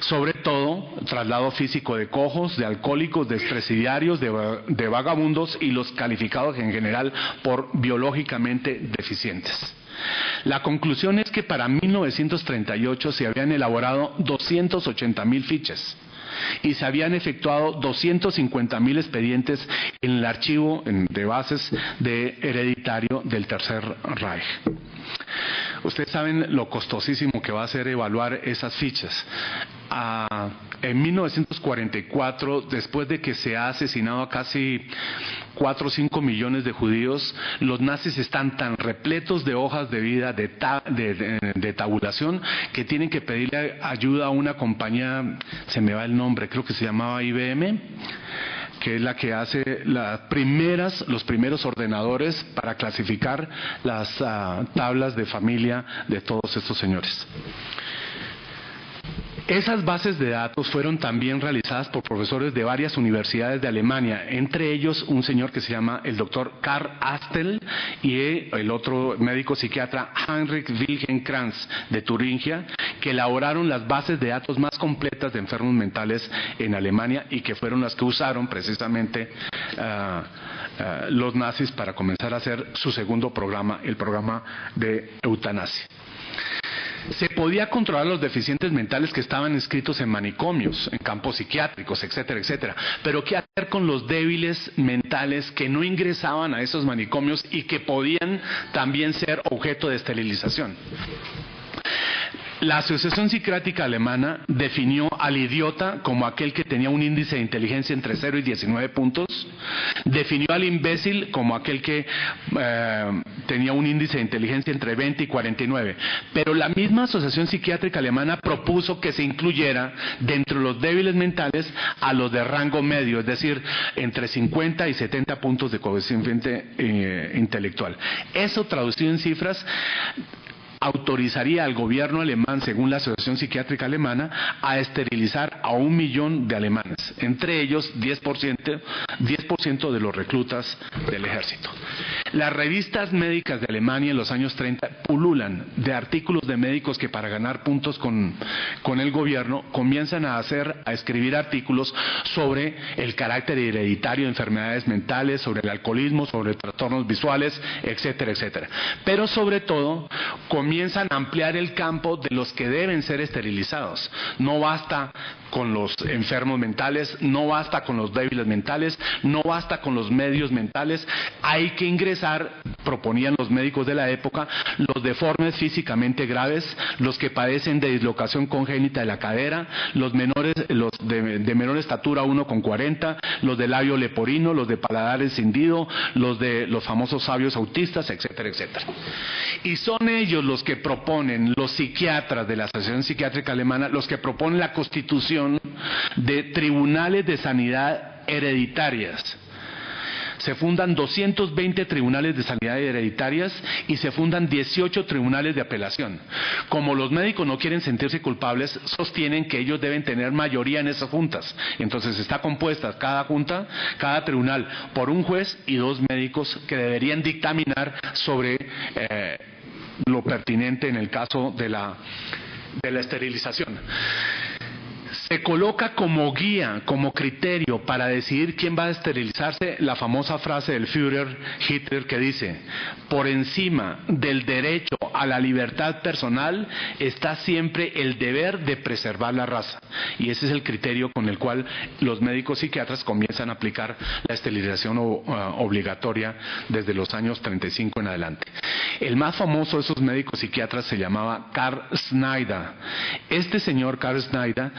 sobre todo traslado físico de cojos, de alcohólicos, de expresidiarios, de vagabundos y los calificados en general por biológicamente deficientes. La conclusión es que para 1938 se habían elaborado 280,000 fichas y se habían efectuado 250,000 expedientes en el archivo de bases de hereditario del Tercer Reich. Ustedes saben lo costosísimo que va a ser evaluar esas fichas. En 1944, después de que se ha asesinado a casi 4 o 5 millones de judíos, los nazis están tan repletos de hojas de vida, de tabulación, que tienen que pedirle ayuda a una compañía, se me va el nombre, creo que se llamaba IBM, que es la que hace los primeros ordenadores para clasificar las tablas de familia de todos estos señores. Esas bases de datos fueron también realizadas por profesores de varias universidades de Alemania, entre ellos un señor que se llama el doctor Karl Astel y el otro médico psiquiatra Heinrich Wilhelm Kranz de Turingia, que elaboraron las bases de datos más completas de enfermos mentales en Alemania y que fueron las que usaron precisamente los nazis para comenzar a hacer su segundo programa, el programa de eutanasia. Se podía controlar los deficientes mentales que estaban inscritos en manicomios, en campos psiquiátricos, etcétera, etcétera. Pero ¿qué hacer con los débiles mentales que no ingresaban a esos manicomios y que podían también ser objeto de esterilización? La Asociación Psiquiátrica Alemana definió al idiota como aquel que tenía un índice de inteligencia entre 0 y 19 puntos, definió al imbécil como aquel que tenía un índice de inteligencia entre 20 y 49, pero la misma Asociación Psiquiátrica Alemana propuso que se incluyera dentro de los débiles mentales a los de rango medio, es decir, entre 50 y 70 puntos de coeficiente intelectual. Eso traducido en cifras autorizaría al gobierno alemán, según la Asociación Psiquiátrica Alemana, a esterilizar a 1 millón de alemanes, entre ellos 10% de los reclutas del ejército. Las revistas médicas de Alemania en los años 30 pululan de artículos de médicos que para ganar puntos con el gobierno comienzan a escribir artículos sobre el carácter hereditario de enfermedades mentales, sobre el alcoholismo, sobre trastornos visuales, etcétera, etcétera. Pero sobre todo comienzan a ampliar el campo de los que deben ser esterilizados. No basta con los enfermos mentales, no basta con los débiles mentales, no basta con los medios mentales, hay que ingresar, proponían los médicos de la época, los deformes físicamente graves, los que padecen de dislocación congénita de la cadera, los de menor estatura 1,40, los de labio leporino, los de paladar encendido, los de los famosos sabios autistas, etcétera, etcétera. Y son ellos los que proponen, los psiquiatras de la Asociación Psiquiátrica Alemana, los que proponen la constitución de tribunales de sanidad hereditarias. Se fundan 220 tribunales de sanidad hereditarias y se fundan 18 tribunales de apelación. Como los médicos no quieren sentirse culpables, sostienen que ellos deben tener mayoría en esas juntas. Entonces está compuesta cada junta, cada tribunal, por un juez y 2 médicos que deberían dictaminar sobre lo pertinente en el caso de la esterilización. Se coloca como guía, como criterio para decidir quién va a esterilizarse la famosa frase del Führer Hitler que dice: por encima del derecho a la libertad personal está siempre el deber de preservar la raza. Y ese es el criterio con el cual los médicos psiquiatras comienzan a aplicar la esterilización obligatoria desde los años 35 en adelante. El más famoso de esos médicos psiquiatras se llamaba Karl Schneider. Este señor Karl Schneider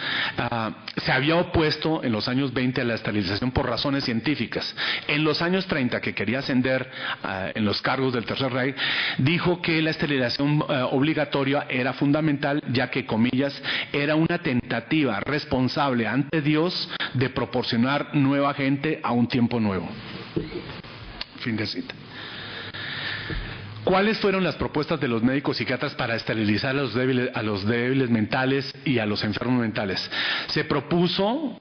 se había opuesto en los años 20 a la esterilización por razones científicas. En los años 30, que quería ascender en los cargos del Tercer Reich, dijo que la esterilización obligatoria era fundamental, ya que, comillas, era una tentativa responsable ante Dios de proporcionar nueva gente a un tiempo nuevo. Fin de cita. ¿Cuáles fueron las propuestas de los médicos psiquiatras para esterilizar a los débiles mentales y a los enfermos mentales? Se propuso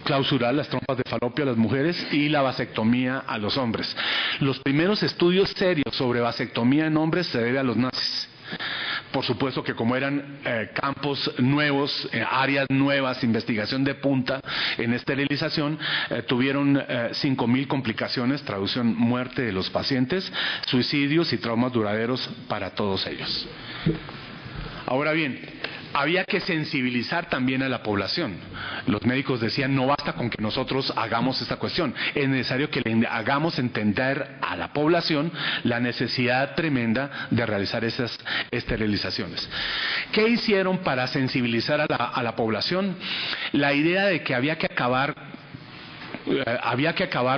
clausurar las trompas de falopio a las mujeres y la vasectomía a los hombres. Los primeros estudios serios sobre vasectomía en hombres se debe a los nazis. Por supuesto que como eran campos nuevos, áreas nuevas, investigación de punta en esterilización, tuvieron 5.000 complicaciones, traducción, muerte de los pacientes, suicidios y traumas duraderos para todos ellos. Ahora bien, había que sensibilizar también a la población. Los médicos decían, no basta con que nosotros hagamos esta cuestión, es necesario que le hagamos entender a la población la necesidad tremenda de realizar esas esterilizaciones. ¿Qué hicieron para sensibilizar a la población? La idea de que había que acabar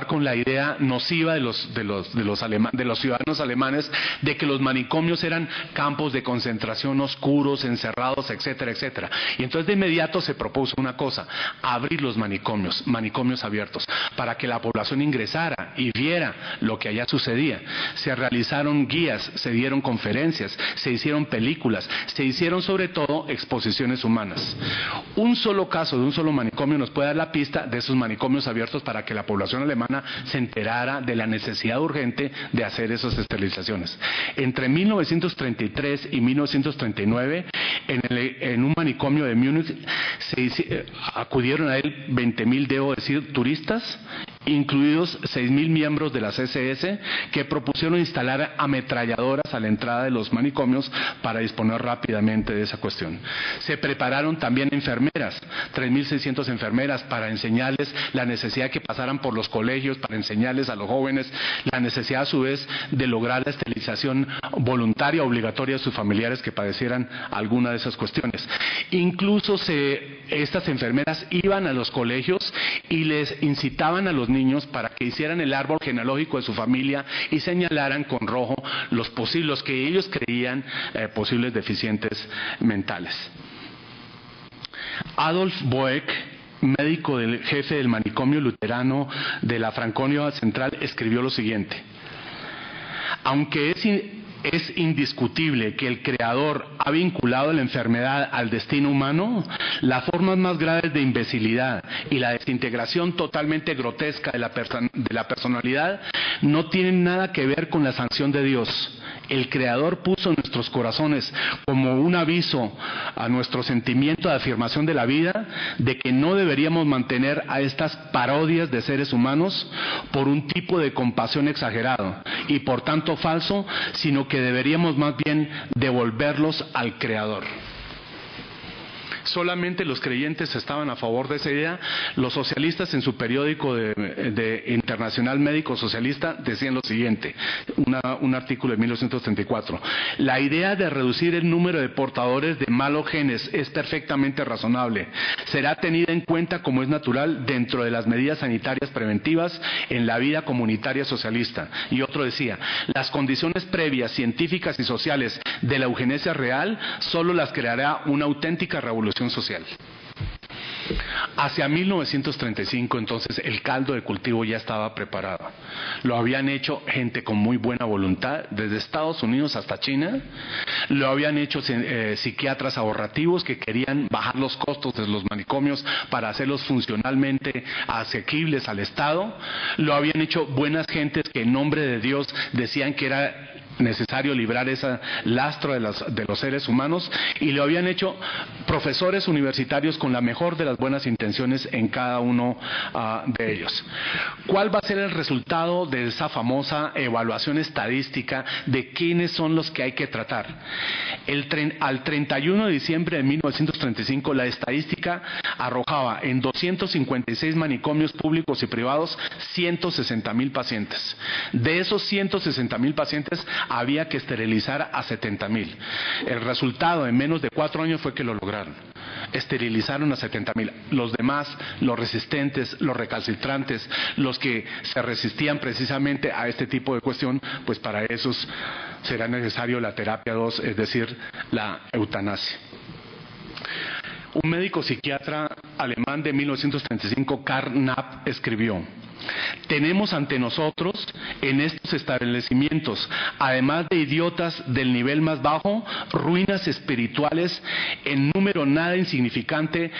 con la idea nociva de los ciudadanos alemanes de que los manicomios eran campos de concentración oscuros, encerrados, etcétera, etcétera. Y entonces de inmediato se propuso una cosa: abrir los manicomios abiertos, para que la población ingresara y viera lo que allá sucedía. Se realizaron guías, se dieron conferencias, se hicieron películas, se hicieron sobre todo exposiciones humanas. Un solo caso de un solo manicomio nos puede dar la pista de esos manicomios abiertos para que la población alemana se enterara de la necesidad urgente de hacer esas esterilizaciones. Entre 1933 y 1939, en un manicomio de Múnich, acudieron a él 20.000, debo decir, turistas, incluidos 6.000 miembros de las SS, que propusieron instalar ametralladoras a la entrada de los manicomios para disponer rápidamente de esa cuestión. Se prepararon también enfermeras, 3.600 enfermeras, para enseñarles la necesidad de que pasaran por los colegios, para enseñarles a los jóvenes la necesidad a su vez de lograr la esterilización voluntaria, obligatoria de sus familiares que padecieran alguna de esas cuestiones. Incluso estas enfermeras iban a los colegios y les incitaban a los niños para que hicieran el árbol genealógico de su familia y señalaran con rojo los que ellos creían posibles deficientes mentales. Adolf Boeck, médico jefe del manicomio luterano de la Franconia Central, escribió lo siguiente: aunque es indiscutible que el Creador ha vinculado la enfermedad al destino humano, las formas más graves de imbecilidad y la desintegración totalmente grotesca de la personalidad no tienen nada que ver con la sanción de Dios. El Creador puso en nuestros corazones como un aviso a nuestro sentimiento de afirmación de la vida, de que no deberíamos mantener a estas parodias de seres humanos por un tipo de compasión exagerado y por tanto falso, sino que deberíamos más bien devolverlos al Creador. Solamente los creyentes estaban a favor de esa idea. Los socialistas, en su periódico de Internacional Médico Socialista, decían lo siguiente, un artículo de 1934: la idea de reducir el número de portadores de malos genes es perfectamente razonable. Será tenida en cuenta como es natural dentro de las medidas sanitarias preventivas en la vida comunitaria socialista. Y otro decía: las condiciones previas, científicas y sociales de la eugenesia real solo las creará una auténtica revolución social. Hacia 1935, entonces, el caldo de cultivo ya estaba preparado. Lo habían hecho gente con muy buena voluntad, desde Estados Unidos hasta China. Lo habían hecho psiquiatras ahorrativos que querían bajar los costos de los manicomios para hacerlos funcionalmente asequibles al Estado. Lo habían hecho buenas gentes que en nombre de Dios decían que era necesario librar ese lastro de los seres humanos, y lo habían hecho profesores universitarios con la mejor de las buenas intenciones en cada uno de ellos. ¿Cuál va a ser el resultado de esa famosa evaluación estadística de quiénes son los que hay que tratar? Al 31 de diciembre de 1935, la estadística arrojaba en 256 manicomios públicos y privados 160.000 pacientes. De esos 160.000 pacientes había que esterilizar a 70.000. El resultado en menos de 4 años fue que lo lograron. Esterilizaron a 70.000. Los demás, los resistentes, los recalcitrantes, los que se resistían precisamente a este tipo de cuestión, pues para esos será necesario la terapia 2, es decir, la eutanasia. Un médico psiquiatra alemán de 1935, Karl Knapp, escribió: tenemos ante nosotros en estos establecimientos, además de idiotas del nivel más bajo, ruinas espirituales en número nada insignificante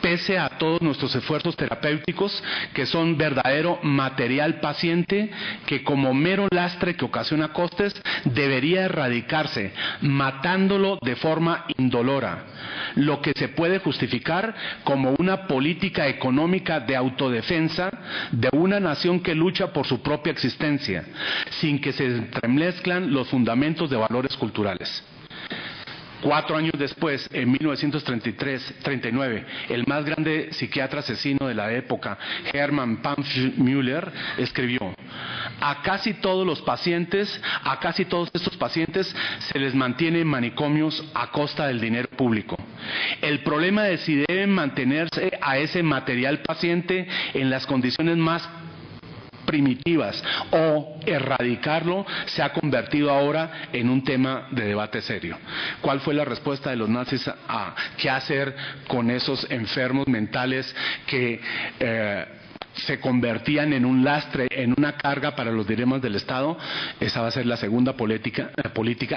pese a todos nuestros esfuerzos terapéuticos, que son verdadero material paciente, que como mero lastre que ocasiona costes, debería erradicarse, matándolo de forma indolora, lo que se puede justificar como una política económica de autodefensa de una nación que lucha por su propia existencia, sin que se entremezclan los fundamentos de valores culturales. 4 años después, en 1939, el más grande psiquiatra asesino de la época, Hermann Pamphmüller, escribió: a casi todos estos pacientes se les mantiene en manicomios a costa del dinero público. El problema de si deben mantenerse a ese material paciente en las condiciones más primitivas o erradicarlo se ha convertido ahora en un tema de debate serio. ¿Cuál fue la respuesta de los nazis a qué hacer con esos enfermos mentales que se convertían en un lastre, en una carga para los dilemas del Estado? Esa va a ser la segunda política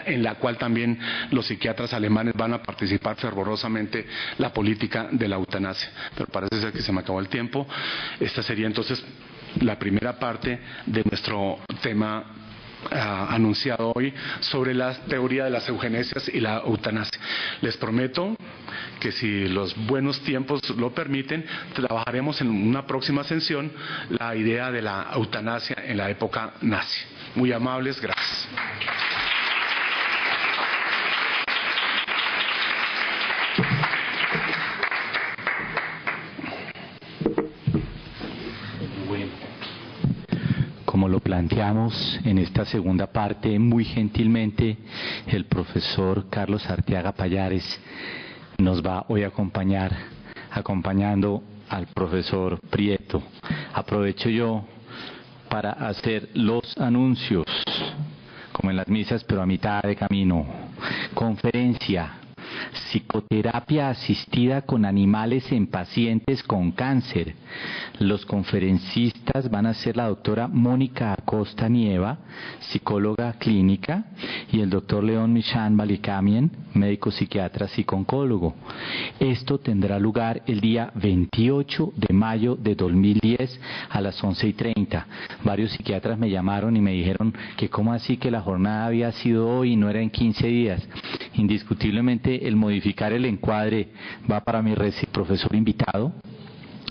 en la cual también los psiquiatras alemanes van a participar fervorosamente, la política de la eutanasia. Pero parece ser que se me acabó el tiempo. Esta sería entonces la primera parte de nuestro tema anunciado hoy sobre la teoría de las eugenesias y la eutanasia. Les prometo que si los buenos tiempos lo permiten, trabajaremos en una próxima sesión la idea de la eutanasia en la época nazi. Muy amables, gracias. Como lo planteamos en esta segunda parte, muy gentilmente el profesor Carlos Arteaga Pallares nos va hoy a acompañar, acompañando al profesor Prieto. Aprovecho yo para hacer los anuncios, como en las misas, pero a mitad de camino. Conferencia: psicoterapia asistida con animales en pacientes con cáncer. Los conferencistas van a ser la doctora Mónica Acosta Nieva, psicóloga clínica, y el doctor León Michan Balikamien, médico psiquiatra psicooncólogo. Esto tendrá lugar el día 28 de mayo de 2010 a las 11:30. Varios psiquiatras me llamaron y me dijeron que cómo así que la jornada había sido hoy y no era en 15 días. Indiscutiblemente el modificar el encuadre va para mi profesor invitado,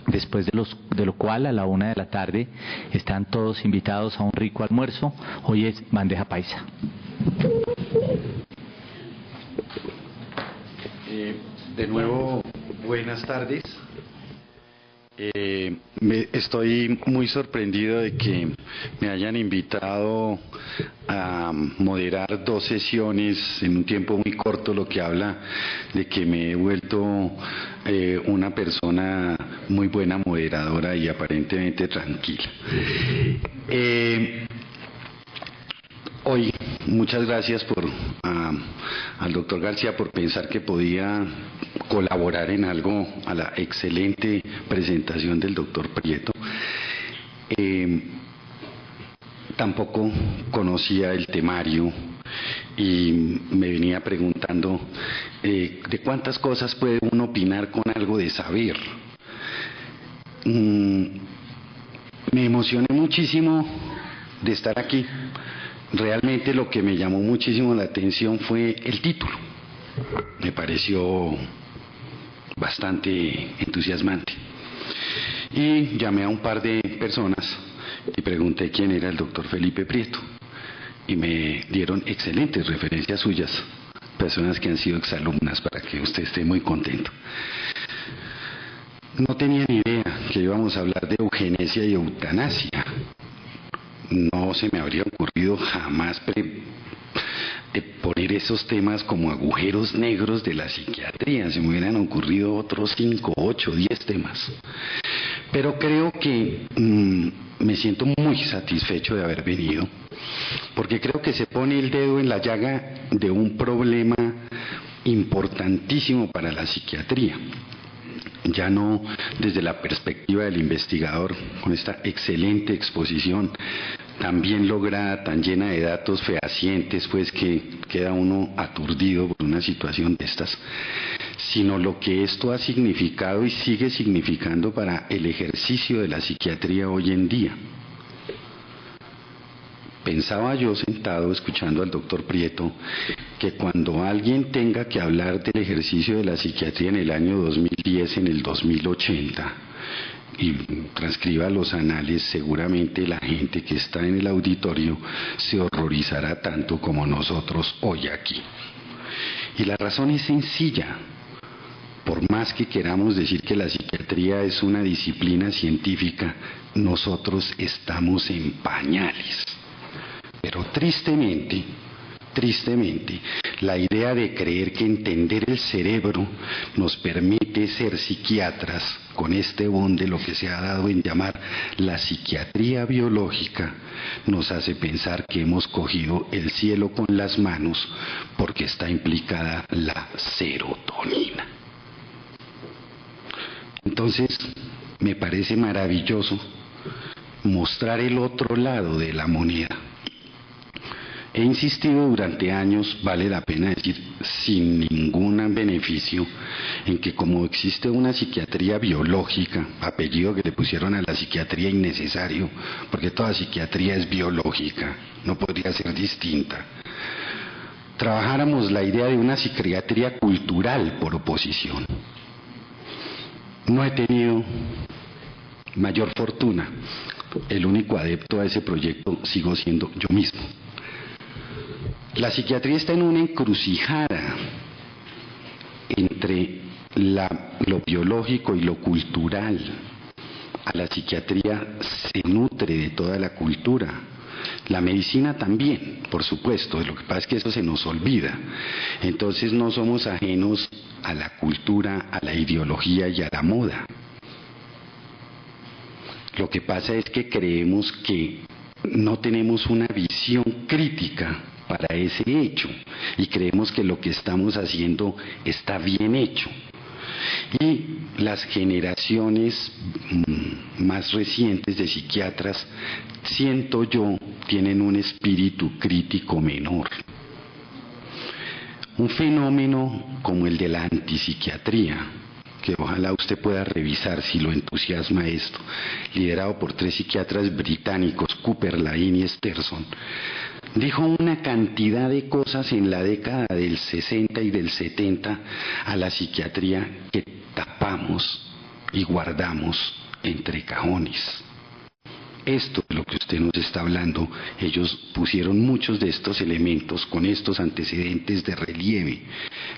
después de lo cual a la 1 de la tarde están todos invitados a un rico almuerzo. Hoy es bandeja paisa. De nuevo, buenas tardes. Estoy muy sorprendido de que me hayan invitado a moderar 2 sesiones en un tiempo muy corto, lo que habla de que me he vuelto una persona muy buena moderadora y aparentemente tranquila. Hoy, muchas gracias al doctor García por pensar que podía colaborar en algo a la excelente presentación del doctor Prieto. Tampoco conocía el temario y me venía preguntando de cuántas cosas puede uno opinar con algo de saber. Me emocioné muchísimo de estar aquí. Realmente lo que me llamó muchísimo la atención fue el título. Me pareció bastante entusiasmante. Y llamé a un par de personas y pregunté quién era el doctor Felipe Prieto. Y me dieron excelentes referencias suyas, personas que han sido exalumnas, para que usted esté muy contento. No tenía ni idea que íbamos a hablar de eugenesia y eutanasia. No se me habría ocurrido jamás poner esos temas como agujeros negros de la psiquiatría. Se me hubieran ocurrido otros 5, 8, 10 temas. Pero creo que me siento muy satisfecho de haber venido, porque creo que se pone el dedo en la llaga de un problema importantísimo para la psiquiatría. Ya no desde la perspectiva del investigador, con esta excelente exposición, tan bien lograda, tan llena de datos fehacientes, pues que queda uno aturdido por una situación de estas, sino lo que esto ha significado y sigue significando para el ejercicio de la psiquiatría hoy en día. Pensaba yo sentado escuchando al doctor Prieto que cuando alguien tenga que hablar del ejercicio de la psiquiatría en el año 2010, en el 2080, y transcriba los anales, seguramente la gente que está en el auditorio se horrorizará tanto como nosotros hoy aquí. Y la razón es sencilla. Por más que queramos decir que la psiquiatría es una disciplina científica, nosotros estamos en pañales. Pero tristemente, la idea de creer que entender el cerebro nos permite ser psiquiatras con este boom de lo que se ha dado en llamar la psiquiatría biológica, nos hace pensar que hemos cogido el cielo con las manos porque está implicada la serotonina. Entonces, me parece maravilloso mostrar el otro lado de la moneda. He insistido durante años, vale la pena decir, sin ningún beneficio, en que como existe una psiquiatría biológica, apellido que le pusieron a la psiquiatría innecesario, porque toda psiquiatría es biológica, no podría ser distinta, trabajáramos la idea de una psiquiatría cultural por oposición. No he tenido mayor fortuna. El único adepto a ese proyecto sigo siendo yo mismo. La psiquiatría está en una encrucijada entre lo biológico y lo cultural. A la psiquiatría se nutre de toda la cultura. La medicina también, por supuesto, lo que pasa es que eso se nos olvida. Entonces no somos ajenos a la cultura, a la ideología y a la moda. Lo que pasa es que creemos que no tenemos una visión crítica para ese hecho y creemos que lo que estamos haciendo está bien hecho. Y las generaciones más recientes de psiquiatras, siento yo, tienen un espíritu crítico menor. Un fenómeno como el de la antipsiquiatría, que ojalá usted pueda revisar si lo entusiasma esto, liderado por 3 psiquiatras británicos, Cooper, Laine y Sterson, dijo una cantidad de cosas en la década del 60 y del 70 a la psiquiatría que tapamos y guardamos entre cajones. Esto es lo que usted nos está hablando. Ellos pusieron muchos de estos elementos con estos antecedentes de relieve,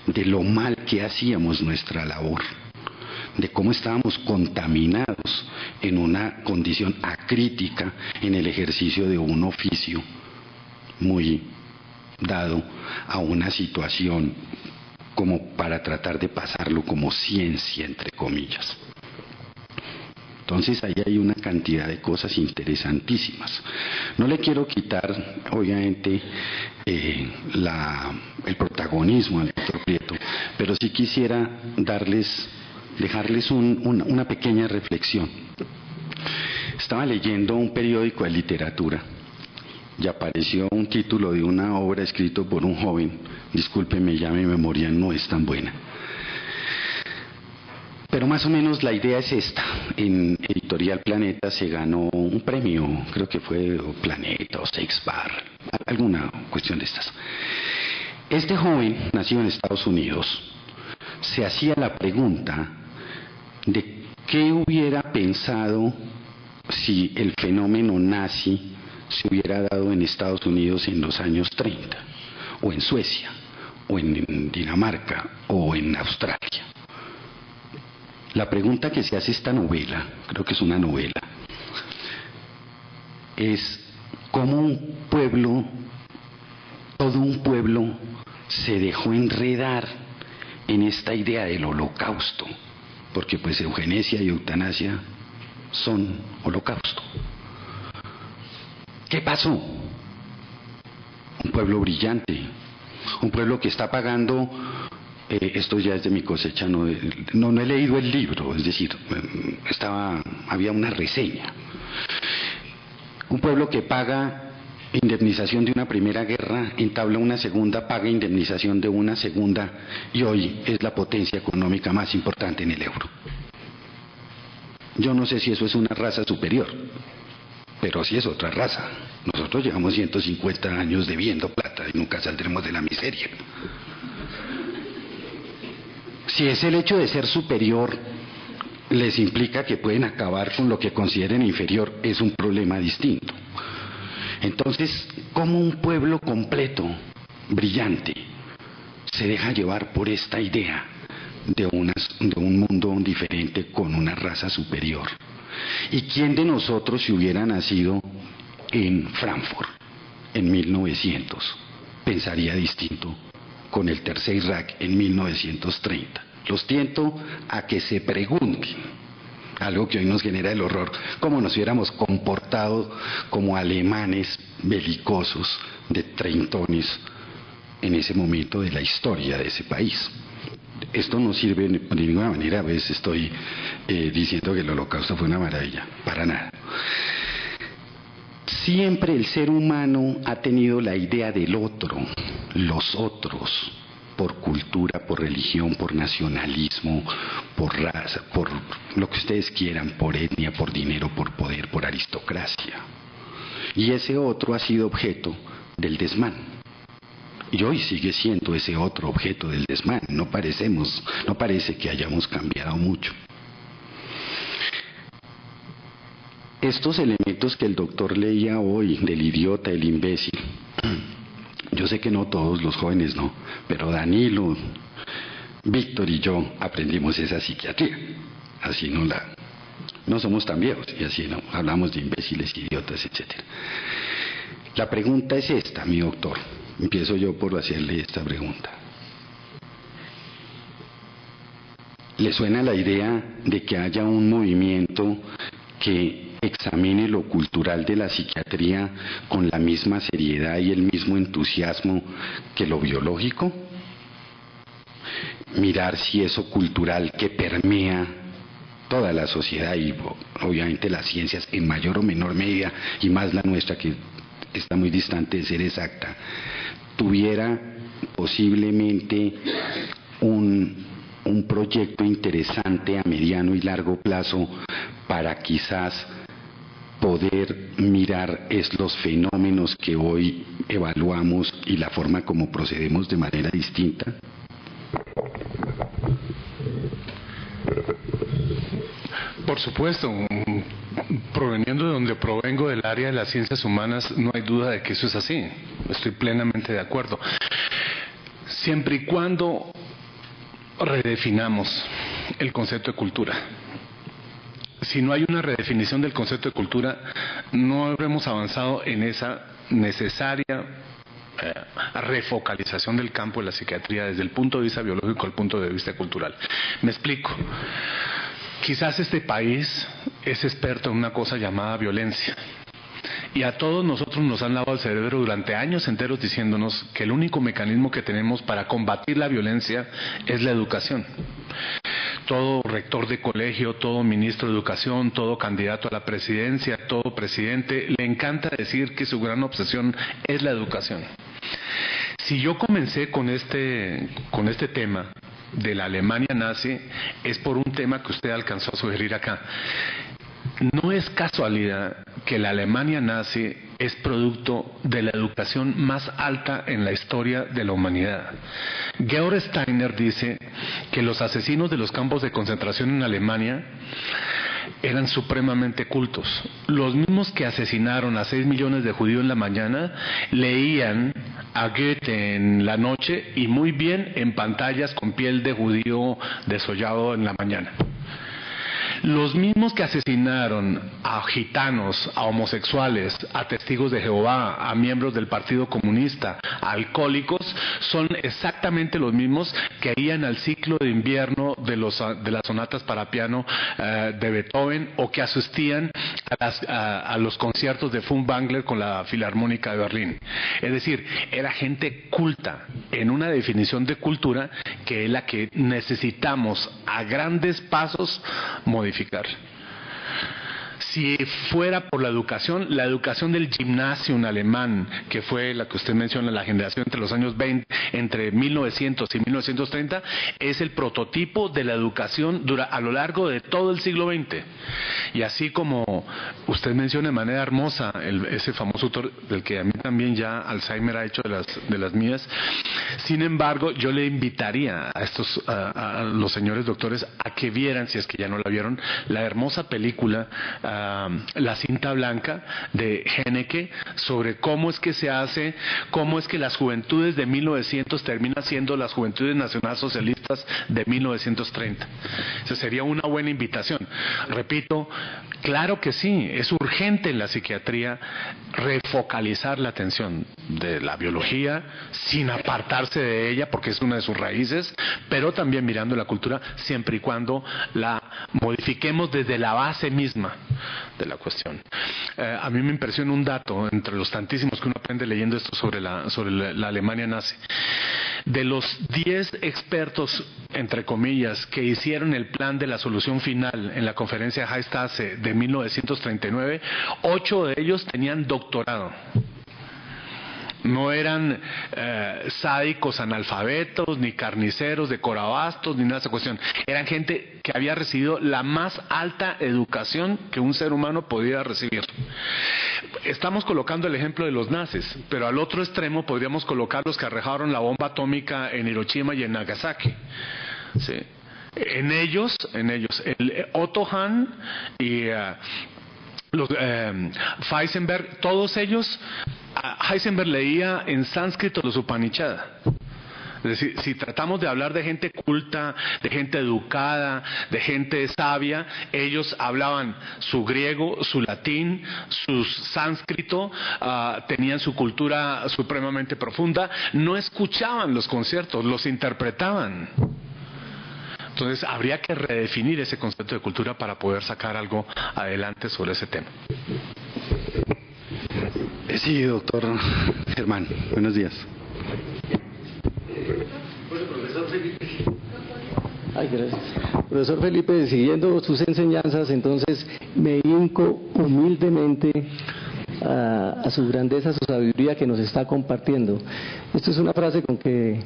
de lo mal que hacíamos nuestra labor, de cómo estábamos contaminados en una condición acrítica en el ejercicio de un oficio muy dado a una situación como para tratar de pasarlo como ciencia, entre comillas. Entonces ahí hay una cantidad de cosas interesantísimas. No le quiero quitar, obviamente, el protagonismo al doctor Prieto, pero sí quisiera dejarles una pequeña reflexión. Estaba leyendo un periódico de literatura y apareció un título de una obra escrita por un joven. Discúlpeme, ya mi memoria no es tan buena. Pero más o menos la idea es esta. En Editorial Planeta se ganó un premio, creo que fue Planeta o Seixbar, alguna cuestión de estas. Este joven, nacido en Estados Unidos, se hacía la pregunta de qué hubiera pensado si el fenómeno nazi se hubiera dado en Estados Unidos en los años 30, o en Suecia, o en Dinamarca, o en Australia. La pregunta que se hace esta novela, creo que es una novela, es cómo un pueblo, todo un pueblo, se dejó enredar en esta idea del holocausto, porque pues eugenesia y eutanasia son holocausto. ¿Qué pasó? Un pueblo brillante, un pueblo que está pagando, esto ya es de mi cosecha, no he leído el libro, es decir, había una reseña. Un pueblo que paga indemnización de una primera guerra, entabla una segunda, paga indemnización de una segunda y hoy es la potencia económica más importante en el euro. Yo no sé si eso es una raza superior, pero sí es otra raza. Nosotros llevamos 150 años debiendo plata y nunca saldremos de la miseria. Si es el hecho de ser superior les implica que pueden acabar con lo que consideren inferior, es un problema distinto. Entonces, ¿cómo un pueblo completo, brillante, se deja llevar por esta idea de un mundo diferente con una raza superior? ¿Y quién de nosotros, si hubiera nacido en Frankfurt en 1900, pensaría distinto con el Tercer Reich en 1930? Los tiento a que se pregunten, algo que hoy nos genera el horror, cómo nos hubiéramos comportado como alemanes belicosos de treintones en ese momento de la historia de ese país. Esto no sirve de ninguna manera, a veces estoy diciendo que el Holocausto fue una maravilla, para nada. Siempre el ser humano ha tenido la idea del otro, los otros, por cultura, por religión, por nacionalismo, por raza, por lo que ustedes quieran, por etnia, por dinero, por poder, por aristocracia. Y ese otro ha sido objeto del desmán. Y hoy sigue siendo ese otro objeto del desmán. No parece que hayamos cambiado mucho. Estos elementos que el doctor leía hoy, del idiota, el imbécil, yo sé que no todos los jóvenes no, pero Danilo, Víctor y yo aprendimos esa psiquiatría. Así no somos tan viejos y así no hablamos de imbéciles, idiotas, etc. La pregunta es esta, mi doctor. Empiezo yo por hacerle esta pregunta. ¿Le suena la idea de que haya un movimiento que examine lo cultural de la psiquiatría con la misma seriedad y el mismo entusiasmo que lo biológico? Mirar si eso cultural que permea toda la sociedad y obviamente las ciencias en mayor o menor medida, y más la nuestra que está muy distante de ser exacta, tuviera posiblemente un proyecto interesante a mediano y largo plazo para quizás poder mirar los fenómenos que hoy evaluamos y la forma como procedemos de manera distinta. Por supuesto, proveniendo de donde provengo, del área de las ciencias humanas, no hay duda de que eso es así. Estoy plenamente de acuerdo. Siempre y cuando redefinamos el concepto de cultura. Si no hay una redefinición del concepto de cultura, no habremos avanzado en esa necesaria refocalización del campo de la psiquiatría desde el punto de vista biológico al punto de vista cultural. Me explico. Quizás este país es experto en una cosa llamada violencia. Y a todos nosotros nos han lavado el cerebro durante años enteros diciéndonos que el único mecanismo que tenemos para combatir la violencia es la educación. Todo rector de colegio, todo ministro de educación, todo candidato a la presidencia, todo presidente, le encanta decir que su gran obsesión es la educación. Si yo comencé con este tema de la Alemania nazi, es por un tema que usted alcanzó a sugerir acá. No es casualidad que la Alemania nazi es producto de la educación más alta en la historia de la humanidad. Georg Steiner dice que los asesinos de los campos de concentración en Alemania eran supremamente cultos. Los mismos que asesinaron a 6 millones de judíos en la mañana leían a Goethe en la noche y muy bien en pantallas con piel de judío desollado en la mañana. Los mismos que asesinaron a gitanos, a homosexuales, a testigos de Jehová, a miembros del Partido Comunista, a alcohólicos, son exactamente los mismos que iban al ciclo de invierno de las sonatas para piano de Beethoven, o que asistían a los conciertos de Furtwängler con la Filarmónica de Berlín. Es decir, era gente culta, en una definición de cultura que es la que necesitamos a grandes pasos modificar. Si fuera por la educación del Gymnasium alemán, que fue la que usted menciona, la generación entre los años 20, entre 1900 y 1930, es el prototipo de la educación a lo largo de todo el siglo XX. Y así como usted menciona de manera hermosa ese famoso autor del que a mí también ya Alzheimer ha hecho de las mías, sin embargo, yo le invitaría a los señores doctores a que vieran, si es que ya no la vieron, la hermosa película La cinta blanca de Haneke, sobre cómo es que se hace, cómo es que las juventudes de 1900 terminan siendo las juventudes nacionalsocialistas de 1930. Esa sería una buena invitación. Repito, claro que sí, es urgente en la psiquiatría refocalizar la atención de la biología sin apartarse de ella, porque es una de sus raíces, pero también mirando la cultura, siempre y cuando la modifiquemos desde la base misma de la cuestión. A mí me impresiona un dato, entre los tantísimos que uno aprende leyendo esto sobre la Alemania nazi. De los 10 expertos, entre comillas, que hicieron el plan de la solución final en la conferencia de High-Stase de 1939, 8 de ellos tenían doctorado. No eran sádicos analfabetos, ni carniceros de corabastos, ni nada de esa cuestión. Eran gente que había recibido la más alta educación que un ser humano podía recibir. Estamos colocando el ejemplo de los nazis, pero al otro extremo podríamos colocar los que arrojaron la bomba atómica en Hiroshima y en Nagasaki. ¿Sí? En ellos, el Otto Hahn y Heisenberg, todos ellos, Heisenberg leía en sánscrito los Upanishads. Es decir, si tratamos de hablar de gente culta, de gente educada, de gente sabia, ellos hablaban su griego, su latín, su sánscrito, tenían su cultura supremamente profunda, no escuchaban los conciertos, los interpretaban. Entonces habría que redefinir ese concepto de cultura para poder sacar algo adelante sobre ese tema. Sí, doctor Germán, buenos días. Ay, gracias. Profesor Felipe, siguiendo sus enseñanzas, entonces me hinco humildemente a su grandeza, a su sabiduría que nos está compartiendo. Esto es una frase con que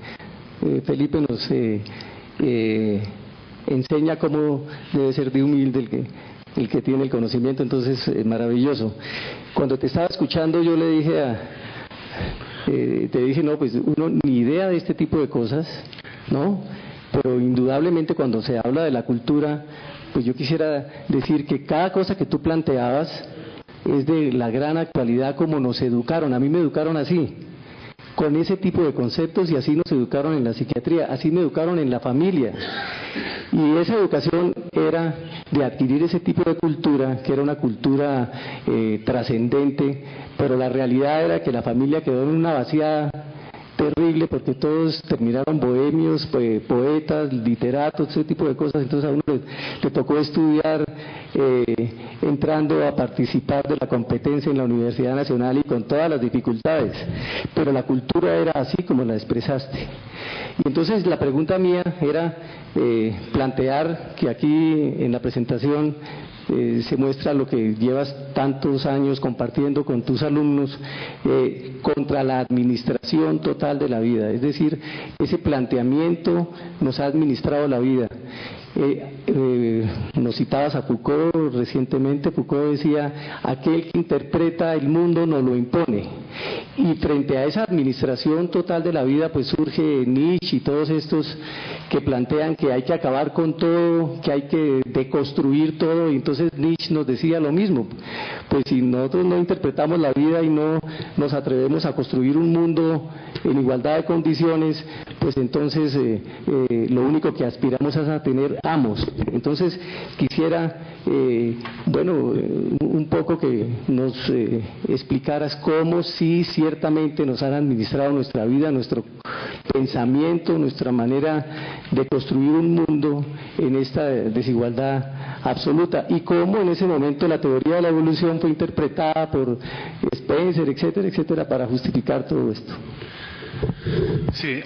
Felipe nos enseña cómo debe ser de humilde el que tiene el conocimiento, entonces maravilloso. Cuando te estaba escuchando yo le dije te dije, no, pues uno ni idea de este tipo de cosas, ¿no? Pero indudablemente cuando se habla de la cultura, pues yo quisiera decir que cada cosa que tú planteabas es de la gran actualidad como nos educaron. A mí me educaron así, con ese tipo de conceptos, y así nos educaron en la psiquiatría, así me educaron en la familia. Y esa educación era de adquirir ese tipo de cultura, que era una cultura trascendente, pero la realidad era que la familia quedó en una vaciada terrible porque todos terminaron bohemios, poetas, literatos, ese tipo de cosas. Entonces a uno le tocó estudiar entrando a participar de la competencia en la Universidad Nacional y con todas las dificultades, pero la cultura era así como la expresaste. Y entonces la pregunta mía era plantear que aquí en la presentación se muestra lo que llevas tantos años compartiendo con tus alumnos contra la administración total de la vida, es decir, ese planteamiento nos ha administrado la vida. Nos citabas a Foucault recientemente. Foucault decía: aquel que interpreta el mundo nos lo impone. Y frente a esa administración total de la vida, pues surge Nietzsche y todos estos que plantean que hay que acabar con todo, que hay que deconstruir todo. Y entonces Nietzsche nos decía lo mismo: pues si nosotros no interpretamos la vida y no nos atrevemos a construir un mundo en igualdad de condiciones, pues entonces lo único que aspiramos es a tener amos. Entonces quisiera un poco que nos explicaras cómo sí ciertamente nos han administrado nuestra vida, nuestro pensamiento, nuestra manera de construir un mundo en esta desigualdad absoluta, y cómo en ese momento la teoría de la evolución fue interpretada por Spencer, etcétera, etcétera, para justificar todo esto. Sí,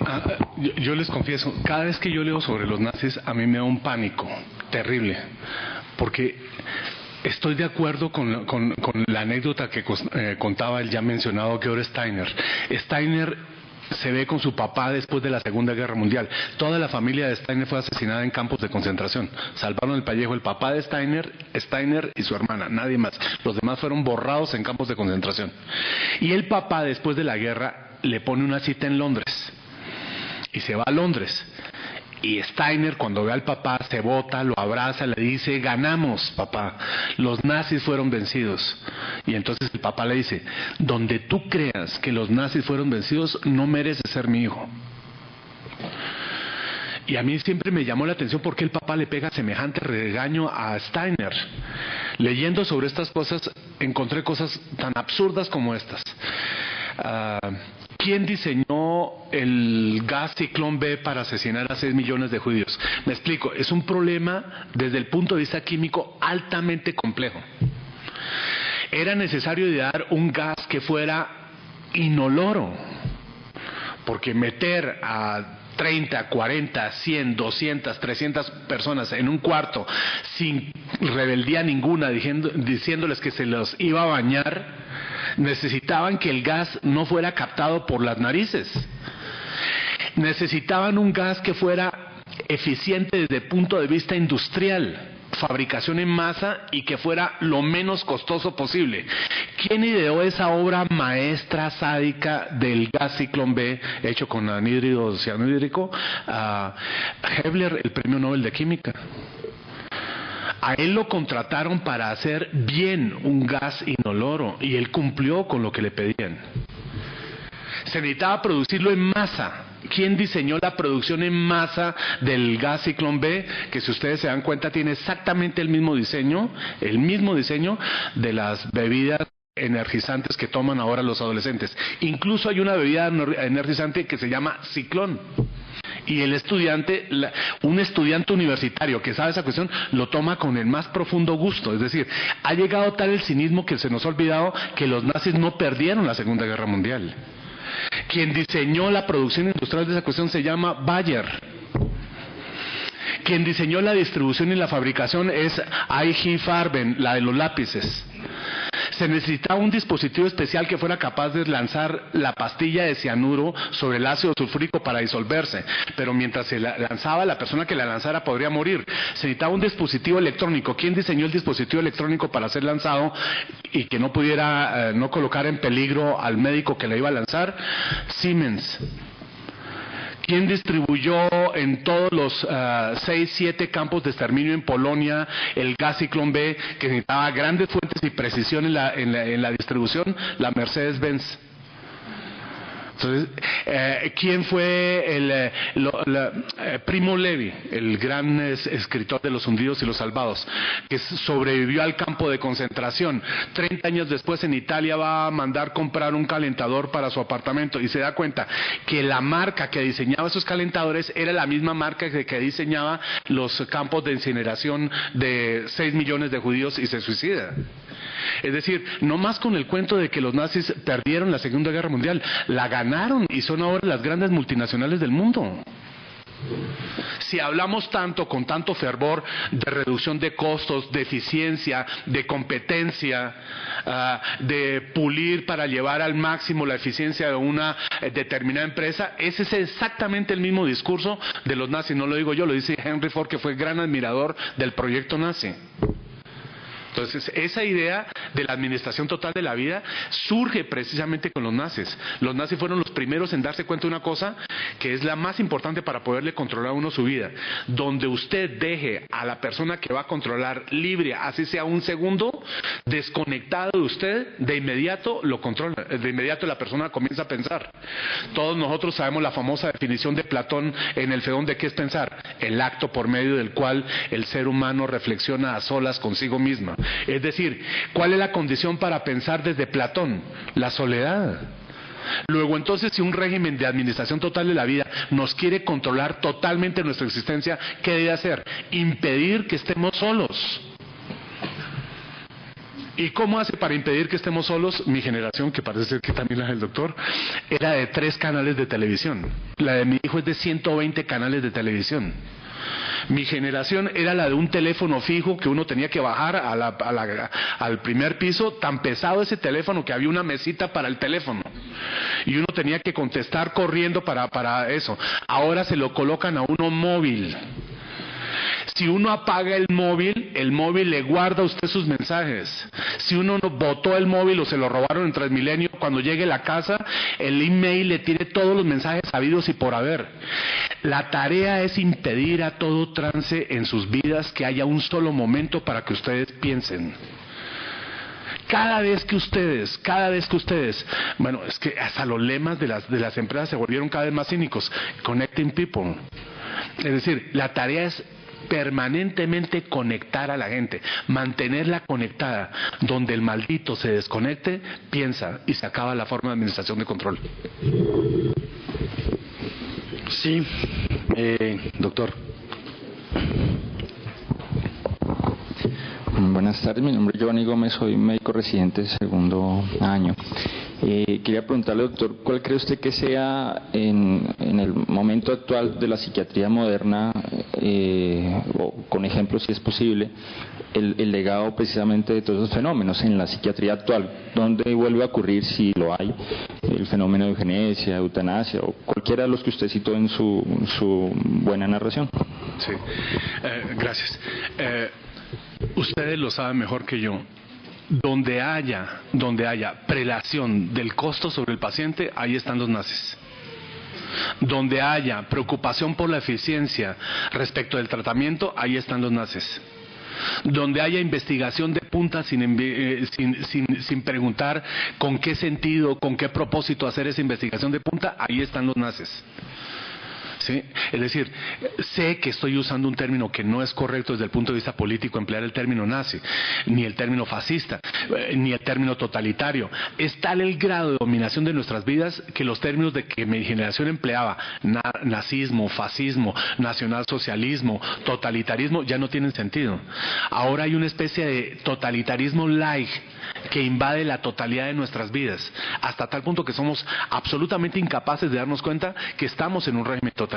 yo les confieso, cada vez que yo leo sobre los nazis a mí me da un pánico terrible, porque Estoy de acuerdo con la anécdota que contaba el ya mencionado Georg Steiner. Steiner se ve con su papá después de la Segunda Guerra Mundial. Toda la familia de Steiner fue asesinada en campos de concentración. Salvaron el pellejo el papá de Steiner y su hermana, nadie más. Los demás fueron borrados en campos de concentración. Y el papá, después de la guerra, le pone una cita en Londres. Y se va a Londres. Y Steiner, cuando ve al papá, se bota, lo abraza, le dice: ganamos, papá, los nazis fueron vencidos. Y entonces el papá le dice: donde tú creas que los nazis fueron vencidos, no mereces ser mi hijo. Y a mí siempre me llamó la atención por qué el papá le pega semejante regaño a Steiner. Leyendo sobre estas cosas, encontré cosas tan absurdas como estas. ¿Quién diseñó el gas Ciclón B para asesinar a 6 millones de judíos? Me explico, es un problema desde el punto de vista químico altamente complejo. Era necesario idear un gas que fuera inoloro, porque meter a 30, 40, 100, 200, 300 personas en un cuarto sin rebeldía ninguna, diciéndoles que se los iba a bañar, necesitaban que el gas no fuera captado por las narices. Necesitaban un gas que fuera eficiente desde el punto de vista industrial, fabricación en masa, y que fuera lo menos costoso posible. ¿Quién ideó esa obra maestra sádica del gas Ciclón B hecho con anhídrido cianhídrico? Hebler, el premio Nobel de Química. A él lo contrataron para hacer bien un gas inoloro y él cumplió con lo que le pedían. Se necesitaba producirlo en masa. ¿Quién diseñó la producción en masa del gas Ciclón B? Que, si ustedes se dan cuenta, tiene exactamente el mismo diseño de las bebidas energizantes que toman ahora los adolescentes. Incluso hay una bebida energizante que se llama Ciclón. Y el estudiante, un estudiante universitario que sabe esa cuestión, lo toma con el más profundo gusto. Es decir, ha llegado tal el cinismo que se nos ha olvidado que los nazis no perdieron la Segunda Guerra Mundial. Quien diseñó la producción industrial de esa cuestión se llama Bayer. Quien diseñó la distribución y la fabricación es I.G. Farben, la de los lápices. Se necesitaba un dispositivo especial que fuera capaz de lanzar la pastilla de cianuro sobre el ácido sulfúrico para disolverse, pero mientras se la lanzaba, la persona que la lanzara podría morir. Se necesitaba un dispositivo electrónico. ¿Quién diseñó el dispositivo electrónico para ser lanzado y que no pudiera no colocar en peligro al médico que la iba a lanzar? Siemens. ¿Quién distribuyó en todos los 6, 7 campos de exterminio en Polonia el gas Ciclón B, que necesitaba grandes fuentes y precisión en la distribución? La Mercedes-Benz. Entonces, ¿quién fue Primo Levi, el gran escritor de Los hundidos y los salvados, que sobrevivió al campo de concentración? 30 años después, en Italia, va a mandar comprar un calentador para su apartamento y se da cuenta que la marca que diseñaba esos calentadores era la misma marca que diseñaba los campos de incineración de 6 millones de judíos, y se suicida. Es decir, no más con el cuento de que los nazis perdieron la Segunda Guerra Mundial, la ganaron y son ahora las grandes multinacionales del mundo. Si hablamos tanto, con tanto fervor, de reducción de costos, de eficiencia, de competencia, de pulir para llevar al máximo la eficiencia de una determinada empresa, ese es exactamente el mismo discurso de los nazis. No lo digo yo, lo dice Henry Ford, que fue gran admirador del proyecto nazi. Entonces, esa idea de la administración total de la vida surge precisamente con los nazis. Los nazis fueron los primeros en darse cuenta de una cosa que es la más importante para poderle controlar a uno su vida. Donde usted deje a la persona que va a controlar libre, así sea un segundo, desconectado de usted, de inmediato lo controla. De inmediato la persona comienza a pensar. Todos nosotros sabemos la famosa definición de Platón en el Fedón de qué es pensar: el acto por medio del cual el ser humano reflexiona a solas consigo misma. Es decir, ¿cuál es la condición para pensar desde Platón? La soledad. Luego, entonces, si un régimen de administración total de la vida nos quiere controlar totalmente nuestra existencia, ¿qué debe hacer? Impedir que estemos solos. ¿Y cómo hace para impedir que estemos solos? Mi generación, que parece ser que también la del doctor, era de 3 canales de televisión. La de mi hijo es de 120 canales de televisión. Mi generación era la de un teléfono fijo que uno tenía que bajar al primer piso, tan pesado ese teléfono que había una mesita para el teléfono y uno tenía que contestar corriendo para eso. Ahora se lo colocan a uno móvil. Si uno apaga el móvil le guarda a usted sus mensajes. Si uno no botó el móvil o se lo robaron en Transmilenio, cuando llegue a la casa, el email le tiene todos los mensajes habidos y por haber. La tarea es impedir a todo trance en sus vidas que haya un solo momento para que ustedes piensen. Cada vez que ustedes, bueno, es que hasta los lemas de las empresas se volvieron cada vez más cínicos. Connecting people. Es decir, la tarea es permanentemente conectar a la gente, mantenerla conectada. Donde el maldito se desconecte, piensa y se acaba la forma de administración de control. Sí, doctor. Buenas tardes, mi nombre es Giovanni Gómez, soy médico residente de segundo año. Quería preguntarle, doctor, ¿cuál cree usted que sea en el momento actual de la psiquiatría moderna, o con ejemplos si es posible, el legado precisamente de todos esos fenómenos en la psiquiatría actual? ¿Dónde vuelve a ocurrir, si lo hay, el fenómeno de eugenesia, eutanasia o cualquiera de los que usted citó en su buena narración? Sí, gracias. Ustedes lo saben mejor que yo. Donde haya prelación del costo sobre el paciente, ahí están los nazis. Donde haya preocupación por la eficiencia respecto del tratamiento, ahí están los nazis. Donde haya investigación de punta sin preguntar con qué sentido, con qué propósito hacer esa investigación de punta, ahí están los nazis. ¿Sí? Es decir, sé que estoy usando un término que no es correcto desde el punto de vista político, emplear el término nazi, ni el término fascista, ni el término totalitario. Es tal el grado de dominación de nuestras vidas que los términos de que mi generación empleaba, nazismo, fascismo, nacionalsocialismo, totalitarismo, ya no tienen sentido. Ahora hay una especie de totalitarismo light que invade la totalidad de nuestras vidas, hasta tal punto que somos absolutamente incapaces de darnos cuenta que estamos en un régimen totalitario.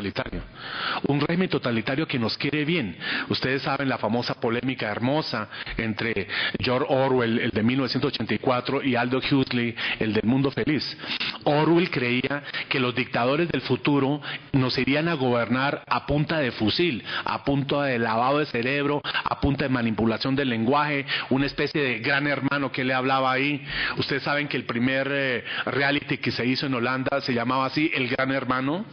Un régimen totalitario que nos quiere bien. Ustedes saben la famosa polémica hermosa entre George Orwell, el de 1984, y Aldous Huxley, el del Mundo Feliz. Orwell creía que los dictadores del futuro nos irían a gobernar a punta de fusil, a punta de lavado de cerebro, a punta de manipulación del lenguaje, una especie de gran hermano que le hablaba ahí. Ustedes saben que el primer reality que se hizo en Holanda se llamaba así, El Gran Hermano.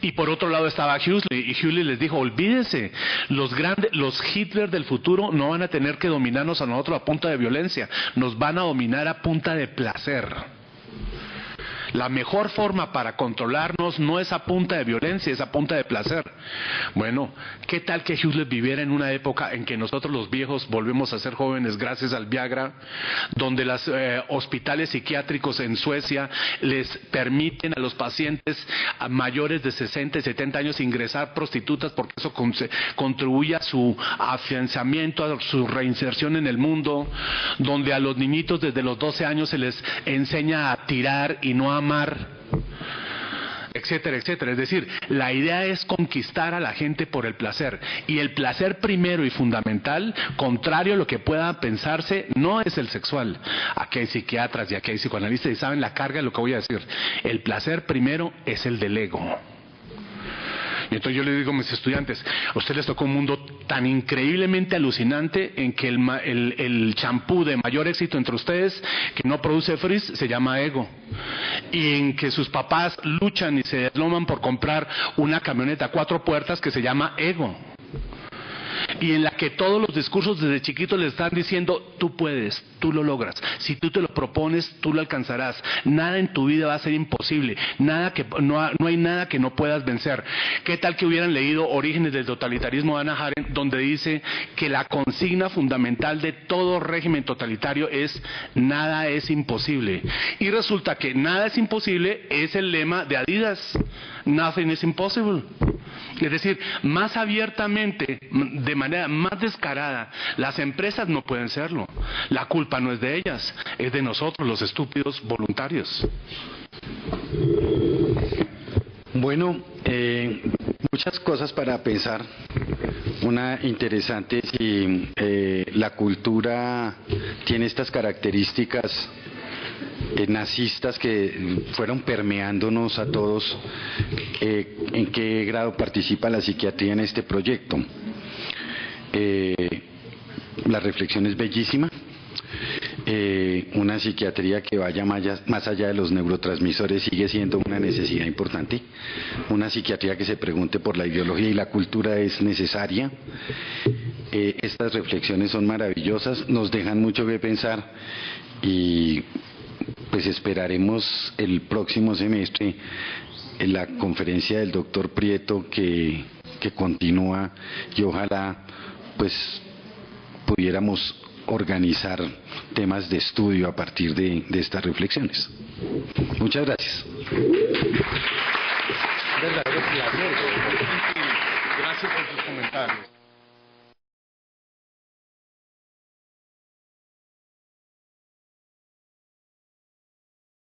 Y por otro lado estaba Huxley, y Huxley les dijo: olvídense, los Hitler del futuro no van a tener que dominarnos a nosotros a punta de violencia, nos van a dominar a punta de placer. La mejor forma para controlarnos no es a punta de violencia, es a punta de placer. Bueno, ¿qué tal que Huxley viviera en una época en que nosotros los viejos volvemos a ser jóvenes gracias al Viagra, donde los hospitales psiquiátricos en Suecia les permiten a los pacientes mayores de 60 y 70 años ingresar prostitutas porque eso contribuye a su afianzamiento, a su reinserción en el mundo, donde a los niñitos desde los 12 años se les enseña a tirar y no a amar, etcétera, etcétera? Es decir, la idea es conquistar a la gente por el placer, y el placer primero y fundamental, contrario a lo que pueda pensarse, no es el sexual. Aquí hay psiquiatras y aquí hay psicoanalistas y saben la carga de lo que voy a decir. El placer primero es el del ego. Y entonces yo le digo a mis estudiantes: a ustedes les tocó un mundo tan increíblemente alucinante en que el champú de mayor éxito entre ustedes, que no produce frizz, se llama ego. Y en que sus papás luchan y se desloman por comprar una camioneta 4 puertas que se llama ego. Y en la que todos los discursos desde chiquitos les están diciendo: tú puedes, tú lo logras, si tú te lo propones, tú lo alcanzarás, nada en tu vida va a ser imposible, no hay nada que no puedas vencer. ¿Qué tal que hubieran leído Orígenes del totalitarismo de Hannah Arendt, donde dice que la consigna fundamental de todo régimen totalitario es: nada es imposible? Y resulta que nada es imposible es el lema de Adidas: nothing is impossible. Es decir, más abiertamente, de manera más descarada, las empresas no pueden serlo. La culpa no es de ellas, es de nosotros, los estúpidos voluntarios. Bueno, Muchas cosas para pensar. Una interesante, si la cultura tiene estas características nazistas que fueron permeándonos a todos, en qué grado participa la psiquiatría en este proyecto. La reflexión es bellísima. Una psiquiatría que vaya más allá de los neurotransmisores sigue siendo una necesidad importante. Una psiquiatría que se pregunte por la ideología y la cultura es necesaria. Estas reflexiones son maravillosas, nos dejan mucho que pensar y pues esperaremos el próximo semestre en la conferencia del doctor Prieto que continúa y ojalá pues pudiéramos organizar temas de estudio a partir de estas reflexiones. Muchas gracias. Gracias por sus comentarios.